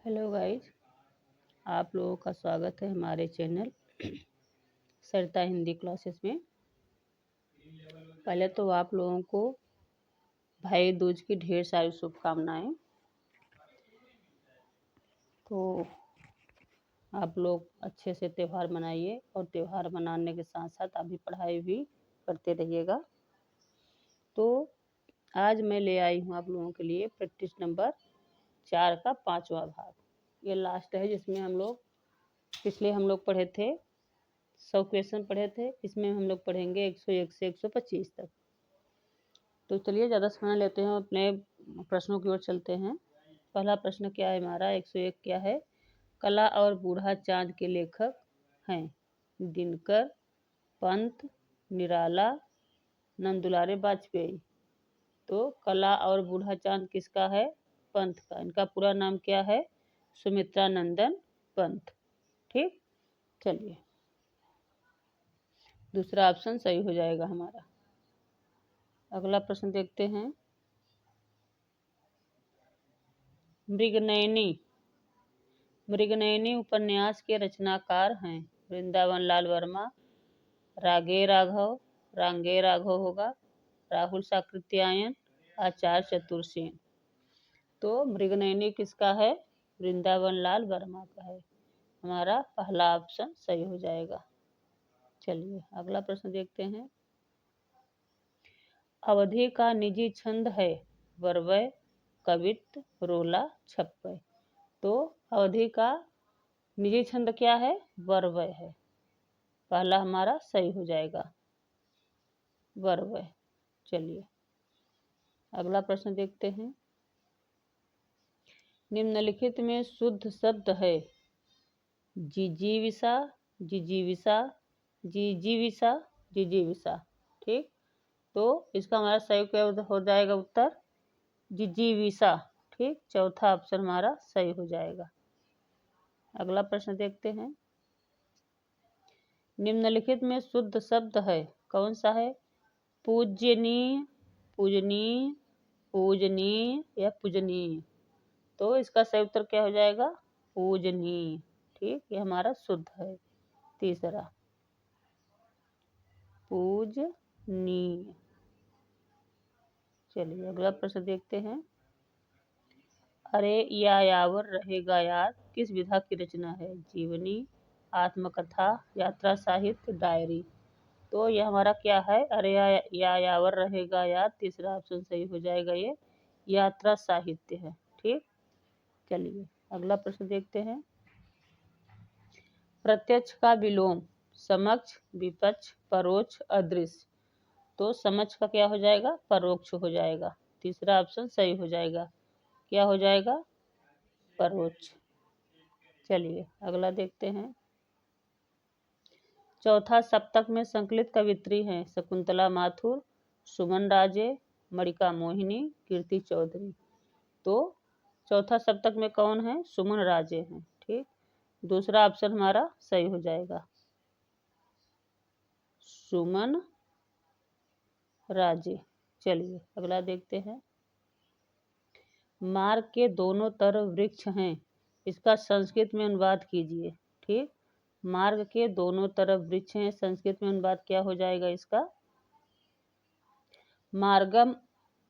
Hello guys, आप लोगों का स्वागत है हमारे चैनल सरिता हिंदी क्लासेस में। पहले तो आप लोगों को भाई दूज की ढेर सारी शुभकामनाएं। तो आप लोग अच्छे से त्यौहार मनाइए और त्यौहार मनाने के साथ साथ अभी पढ़ाई भी करते रहिएगा। तो आज मैं ले आई हूँ आप लोगों के लिए प्रैक्टिस नंबर 4 का 5वां भाग। ये लास्ट है, जिसमें हम लोग पिछले पढ़े थे 100 क्वेश्चन पढ़े थे। इसमें हम लोग पढ़ेंगे 101 से 125 तक। तो चलिए ज़्यादा समय लेते हैं, अपने प्रश्नों की ओर चलते हैं। पहला प्रश्न क्या है हमारा? 101 क्या है? कला और बूढ़ा चाँद के लेखक हैं दिनकर, पंत, निराला, नंदुलारे वाजपेयी। तो कला और बूढ़ा चाँद किसका है? पंत का। इनका पूरा नाम क्या है? सुमित्रा नंदन पंत। ठीक, चलिए दूसरा ऑप्शन सही हो जाएगा हमारा। अगला प्रश्न देखते हैं। मृगनयनी उपन्यास के रचनाकार हैं वृंदावन लाल वर्मा, रांगे राघव होगा, राहुल साकृत्यायन, आचार्य चतुरसेन। तो मृगनयनी किसका है? वृंदावन लाल वर्मा का है। हमारा पहला ऑप्शन सही हो जाएगा। चलिए अगला प्रश्न देखते हैं। अवधि का निजी छंद है वरवय, कवित्त, रोला, छप्पय। तो अवधि का निजी छंद क्या है? वरवय है। पहला हमारा सही हो जाएगा, वरवय। चलिए अगला प्रश्न देखते हैं। निम्नलिखित में शुद्ध शब्द है जिजीविषा, जिजीविषा, जिजीविषा, जिजीविषा। ठीक, तो इसका हमारा सही क्या हो जाएगा? उत्तर जिजीविषा। ठीक, चौथा ऑप्शन हमारा सही हो जाएगा। अगला प्रश्न देखते हैं। निम्नलिखित में शुद्ध शब्द है, कौन सा है? पूज्यनीय, पूजनीय, पूजनीय या पूजनीय। तो इसका सही उत्तर क्या हो जाएगा? पूजनीय। ठीक, ये हमारा शुद्ध है। तीसरा पूजनीय। चलिए अगला प्रश्न देखते हैं। अरे या यावर रहेगा याद किस विधा की रचना है? जीवनी, आत्मकथा, यात्रा साहित्य, डायरी। तो यह हमारा क्या है? अरे या यावर रहेगा याद। तीसरा ऑप्शन सही हो जाएगा, ये यात्रा साहित्य है। ठीक, चलिए अगला प्रश्न देखते हैं। प्रत्यक्ष का विलोम समक्ष, विपक्ष, परोक्ष, अदृश्य। तो समक्ष का क्या हो जाएगा? परोक्ष हो जाएगा। तीसरा ऑप्शन सही हो जाएगा, क्या हो जाएगा? परोक्ष। चलिए अगला देखते हैं। चौथा सप्तक में संकलित कवित्री हैं शकुंतला माथुर, सुमन राजे, मणिका मोहिनी, कीर्ति चौधरी। तो चौथा सप्तक में कौन है? सुमन राजे हैं। ठीक, दूसरा ऑप्शन हमारा सही हो जाएगा, सुमन राजे। चलिए अगला देखते हैं। मार्ग के दोनों तरफ वृक्ष हैं, इसका संस्कृत में अनुवाद कीजिए। ठीक, मार्ग के दोनों तरफ वृक्ष हैं, संस्कृत में अनुवाद क्या हो जाएगा इसका? मार्गम,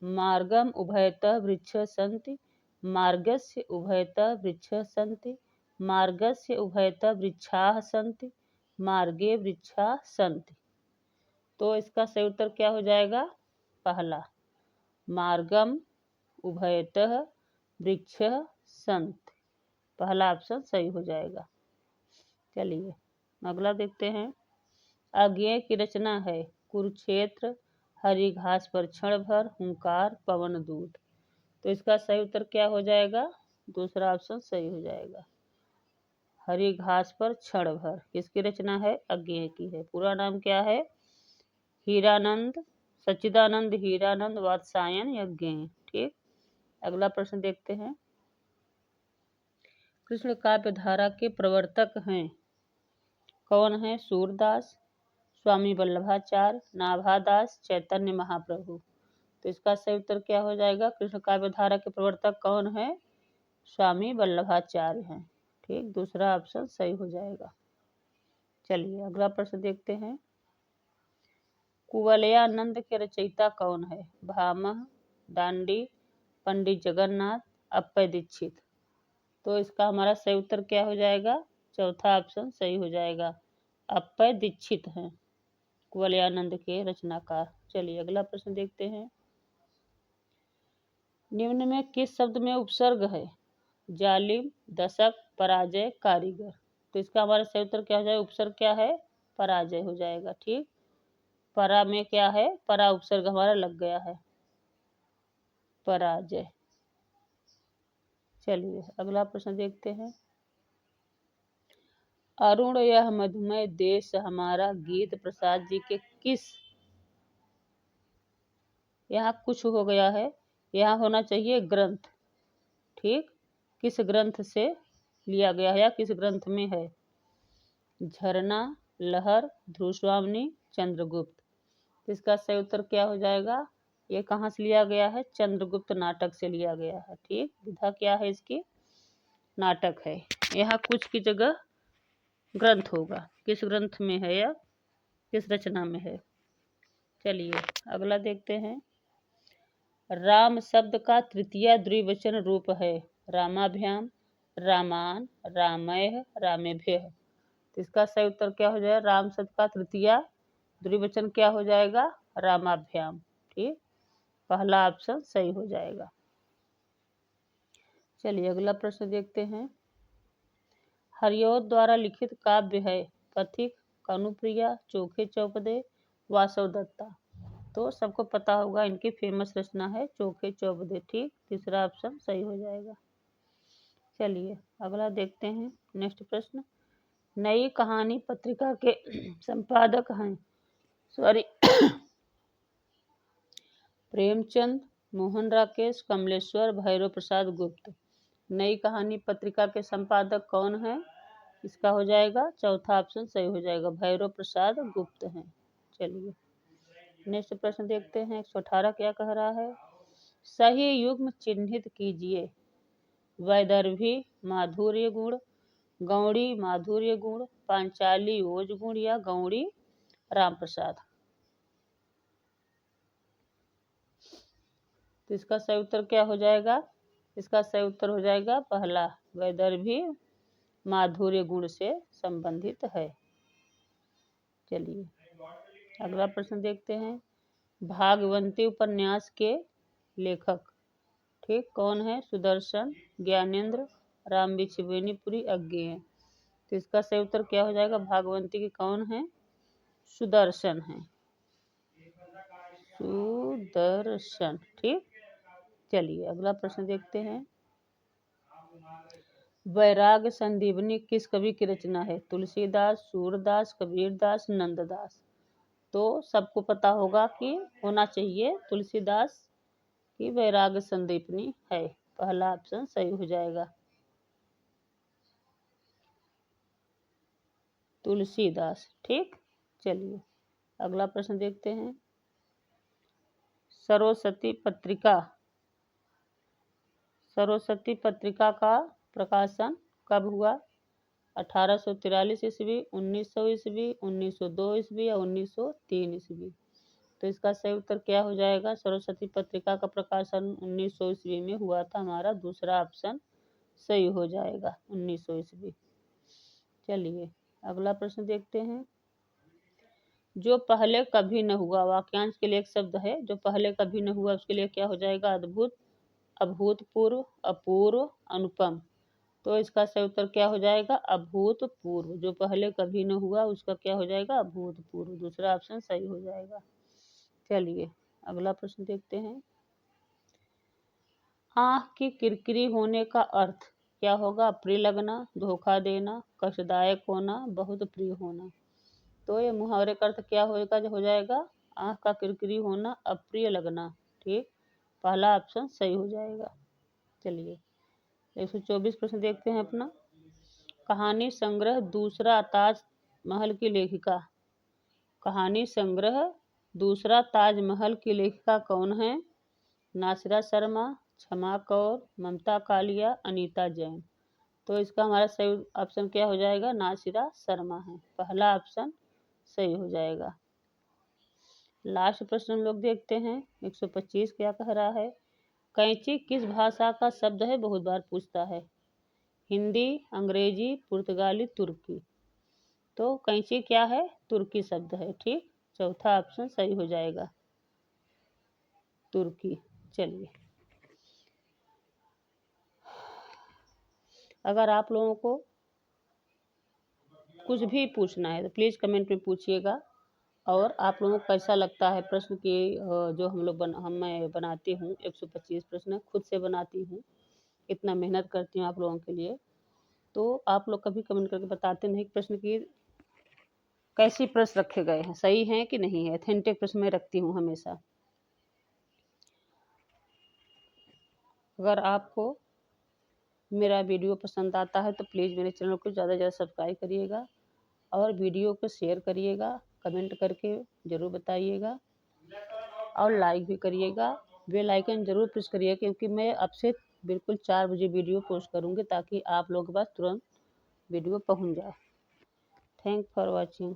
मार्गम उभयतः वृक्षः सन्ति, मार्गस्य उभयतः वृक्षः सन्ति, मार्गस्य उभयतः वृक्षाः सन्ति, मार्गे वृक्षाः सन्ति। तो इसका सही उत्तर क्या हो जाएगा? पहला, मार्गम उभयतः वृक्षः सन्ति। पहला ऑप्शन सही हो जाएगा। चलिए अगला देखते हैं। अज्ञेय की रचना है कुरुक्षेत्र, हरी घास पर क्षण भर, हुंकार, पवन दूत। तो इसका सही उत्तर क्या हो जाएगा? दूसरा ऑप्शन सही हो जाएगा, हरी घास पर क्षण भर। किसकी रचना है? अज्ञेय की है। पूरा नाम क्या है? हीरानंद, सच्चिदानंद हीरानंद वात्सायन यज्ञेय। ठीक, अगला प्रश्न देखते हैं। कृष्ण काव्य धारा के प्रवर्तक हैं, कौन है? सूरदास, स्वामी वल्लभाचार्य, नाभादास, चैतन्य महाप्रभु। तो इसका सही उत्तर क्या हो जाएगा? कृष्ण काव्य धारा के प्रवर्तक कौन है? स्वामी वल्लभाचार्य हैं। ठीक, दूसरा ऑप्शन सही हो जाएगा। चलिए अगला प्रश्न देखते हैं। कुवलयानंद के रचयिता कौन है? भामह, दांडी, पंडित जगन्नाथ, अप्पय दीक्षित। तो इसका हमारा सही उत्तर क्या हो जाएगा? चौथा ऑप्शन सही हो जाएगा, अप्पय दीक्षित हैं कुवलयानंद के रचनाकार। चलिए अगला प्रश्न देखते हैं। निम्न में किस शब्द में उपसर्ग है? जालिम, दशक, पराजय, कारीगर। तो इसका हमारा सही उत्तर क्या हो जाएगा? उपसर्ग क्या है? पराजय हो जाएगा। ठीक, परा में क्या है? परा उपसर्ग हमारा लग गया है, पराजय। चलिए अगला प्रश्न देखते हैं। अरुण यह मधुमय देश हमारा गीत प्रसाद जी के किस, यहाँ कुछ हो गया है, यहाँ होना चाहिए ग्रंथ। ठीक, किस ग्रंथ से लिया गया है या किस ग्रंथ में है? झरना, लहर, ध्रुवस्वामिनी, चंद्रगुप्त। इसका सही उत्तर क्या हो जाएगा? ये कहाँ से लिया गया है? चंद्रगुप्त नाटक से लिया गया है। ठीक, विधा क्या है इसकी? नाटक है। यहाँ कुछ की जगह ग्रंथ होगा, किस ग्रंथ में है या किस रचना में है? चलिए अगला देखते हैं। राम शब्द का तृतीय द्विवचन रूप है? रामाभ्याम, रामान, रामैः, रामेभ्यः। इसका सही उत्तर क्या हो जाएगा? राम शब्द का तृतीय द्विवचन क्या हो जाएगा? रामाभ्याम। ठीक, पहला ऑप्शन सही हो जाएगा। चलिए अगला प्रश्न देखते हैं। हरिऔध द्वारा लिखित काव्य है? पथिक, कनुप्रिया, चोखे चौपदे, वासवदत्ता। तो सबको पता होगा इनकी फेमस रचना है चोखे चौपदे। ठीक, तीसरा ऑप्शन सही हो जाएगा। चलिए अगला देखते हैं। नेक्स्ट प्रश्न। नई कहानी पत्रिका के संपादक हैं? सॉरी प्रेमचंद, मोहन राकेश, कमलेश्वर, भैरव प्रसाद गुप्त। नई कहानी पत्रिका के संपादक कौन है? इसका हो जाएगा चौथा ऑप्शन सही हो जाएगा, भैरव प्रसाद गुप्त हैं। चलिए नेक्स्ट प्रश्न देखते हैं। 118 क्या कह रहा है? सही युग्म चिन्हित कीजिए। वैदर्भी माधुर्य गुण, गौड़ी माधुर्य गुण, पांचाली ओज गुण या गौड़ी राम प्रसाद। तो इसका सही उत्तर क्या हो जाएगा? इसका सही उत्तर हो जाएगा पहला, वैदर्भी माधुर्य गुण से संबंधित है। चलिए अगला प्रश्न देखते हैं। भागवंती उपन्यास के लेखक ठीक कौन है? सुदर्शन, ज्ञानेंद्र, रामबिक्ष बेनीपुरी, अज्ञेय। तो इसका सही उत्तर क्या हो जाएगा? भागवंती की कौन है? सुदर्शन है, सुदर्शन। ठीक, चलिए अगला प्रश्न देखते हैं। वैराग्य संदीपनी किस कवि की रचना है? तुलसीदास, सूरदास, कबीरदास, नंददास। तो सबको पता होगा कि होना चाहिए तुलसीदास की वैराग्य संदीपनी है, पहला ऑप्शन सही हो जाएगा, तुलसीदास। ठीक, चलिए अगला प्रश्न देखते हैं। सरस्वती पत्रिका का प्रकाशन कब हुआ? 1843 ईस्वी, 1900 ईस्वी, 1902 ईस्वी या 1903 ईस्वी। तो इसका सही उत्तर क्या हो जाएगा? सरस्वती पत्रिका का प्रकाशन 1900 ईस्वी में हुआ था, हमारा दूसरा ऑप्शन सही हो जाएगा, 1900 ईस्वी। चलिए अगला प्रश्न देखते हैं। जो पहले कभी न हुआ, वाक्यांश के लिए एक शब्द है, जो पहले कभी न हुआ उसके लिए क्या हो जाएगा? अद्भुत, अभूतपूर्व, अपूर्व, अनुपम। तो इसका सही उत्तर क्या हो जाएगा? अभूतपूर्व। जो पहले कभी न हुआ उसका क्या हो जाएगा? अभूतपूर्व, दूसरा ऑप्शन सही हो जाएगा। चलिए अगला प्रश्न देखते हैं। आँख की किरकिरी होने का अर्थ क्या होगा? अप्रिय लगना, धोखा देना, कष्टदायक होना, बहुत प्रिय होना। तो ये मुहावरे का अर्थ क्या होगा? जो हो जाएगा आँख का किरकिरी होना, अप्रिय लगना। ठीक, पहला ऑप्शन सही हो जाएगा। चलिए 124 प्रश्न देखते हैं अपना। कहानी संग्रह दूसरा ताजमहल की लेखिका, कहानी संग्रह दूसरा ताजमहल की लेखिका कौन है? नासिरा शर्मा, क्षमा कौर, ममता कालिया, अनीता जैन। तो इसका हमारा सही ऑप्शन क्या हो जाएगा? नासिरा शर्मा है। पहला ऑप्शन सही हो जाएगा। लास्ट प्रश्न हम लोग देखते हैं। 125 क्या कह रहा है? कैंची किस भाषा का शब्द है? बहुत बार पूछता है। हिंदी, अंग्रेजी, पुर्तगाली, तुर्की। तो कैंची क्या है? तुर्की शब्द है। ठीक, चौथा ऑप्शन सही हो जाएगा, तुर्की। चलिए, अगर आप लोगों को कुछ भी पूछना है तो प्लीज़ कमेंट में पूछिएगा। और आप लोगों को कैसा लगता है प्रश्न की जो मैं बनाती हूँ 125 प्रश्न खुद से बनाती हूँ, इतना मेहनत करती हूँ आप लोगों के लिए। तो आप लोग कभी कमेंट करके बताते नहीं कि प्रश्न की कैसी प्रश्न रखे गए हैं, सही हैं कि नहीं है। ऑथेंटिक प्रश्न मैं रखती हूँ हमेशा। अगर आपको मेरा वीडियो पसंद आता है तो प्लीज़ मेरे चैनल को ज़्यादा से ज़्यादा सब्सक्राइब करिएगा और वीडियो को शेयर करिएगा, कमेंट करके ज़रूर बताइएगा और लाइक भी करिएगा। बेल आइकन ज़रूर प्रेस करिएगा क्योंकि मैं अब से बिल्कुल 4 बजे वीडियो पोस्ट करूँगी ताकि आप लोगों के पास तुरंत वीडियो पहुँच जाए। Thank for watching.